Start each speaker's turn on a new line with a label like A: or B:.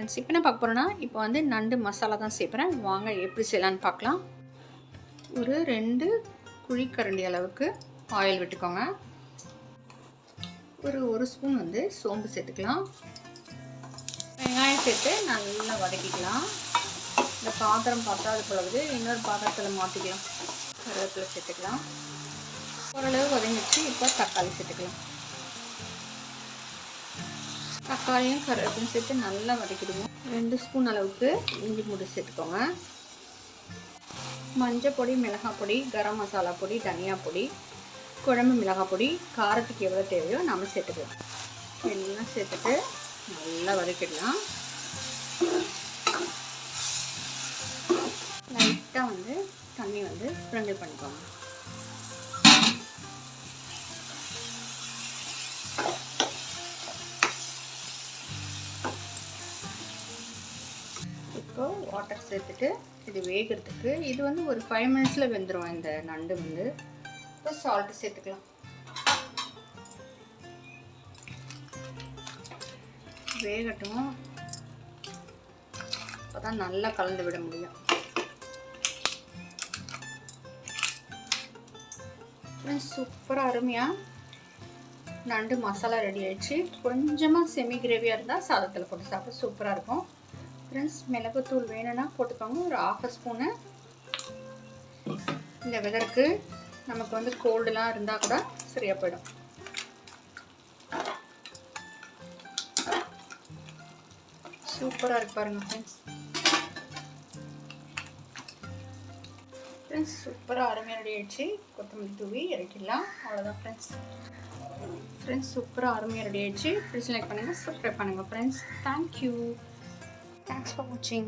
A: Friends, இப்போ என்ன பார்க்க போகிறோன்னா, இப்போ வந்து நண்டு மசாலா தான் சேர்க்குறேன். வாங்க எப்படி செய்யலான்னு பார்க்கலாம். ஒரு 2 குழிக்கரண்டி அளவுக்கு ஆயில் விட்டுக்கோங்க. ஒரு ஸ்பூன் வந்து சோம்பு சேர்த்துக்கலாம். வெங்காயம் சேர்த்து நல்லா வதக்கிக்கலாம். இந்த பாத்திரம் பத்தாது போலவுது, இன்னொரு பாத்திரத்தில் மாற்றிக்கலாம். கருவேப்பிலை சேர்த்துக்கலாம். ஓரளவு வதங்கிச்சு. இப்போ தக்காளி சேர்த்துக்கலாம். தக்காளியும் கருவேப்பிலையும் சேர்த்து நல்லா வதக்கிடுவோம். 2 ஸ்பூன் அளவுக்கு இஞ்சி பூண்டு சேர்த்துக்கோங்க. மஞ்சள் பொடி, மிளகாய் பொடி, கரம் மசாலா பொடி, தனியா பொடி, குழம்பு மிளகாய் பொடி, காரத்துக்கு எவ்வளோ தேவையோ நம்ம சேர்த்துக்கலாம். எல்லாம் சேர்த்துட்டு நல்லா வதக்கிடலாம். லைட்டாக வந்து தண்ணி வந்து ஸ்ப்ரிங்கிள் பண்ணிக்கோங்க. இப்போ வாட்டர் சேர்த்துட்டு இது வேகிறதுக்கு, இது வந்து ஒரு 5 மினிட்ஸில் வெந்துடும் இந்த நண்டு வந்து. இப்போ சால்ட்டு சேர்த்துக்கலாம். வேகட்டும், அப்போ தான் நல்லா கலந்து விட முடியும். சூப்பராக அருமையாக நண்டு மசாலா ரெடி ஆயிடுச்சு. கொஞ்சமாக செமி கிரேவியாக இருந்தால் சாதத்தில் போட்டு சாப்பிட சூப்பராக இருக்கும். ஃப்ரெண்ட்ஸ், மிளகுத்தூள் வேணும்னா போட்டுக்கோங்க. ஒரு 1/2 ஸ்பூனு. இந்த வெதருக்கு நமக்கு வந்து கோல்டுலாம் இருந்தால் கூட சரியாக போயிடும். சூப்பராக இருக்கு பாருங்க ஃப்ரெண்ட்ஸ். சூப்பராக அருமையாக ரெடி ஆயிடுச்சு. கொத்தமல்லி தூவி இறக்கிடலாம். அவ்வளோதான் ஃப்ரெண்ட்ஸ், சூப்பராக அருமையாக ரெடி ஆயிடுச்சு. ப்ளீஸ் லைக் பண்ணுங்கள், சப்ஸ்கிரைப் பண்ணுங்கள் friends. Thank you. Thanks for watching.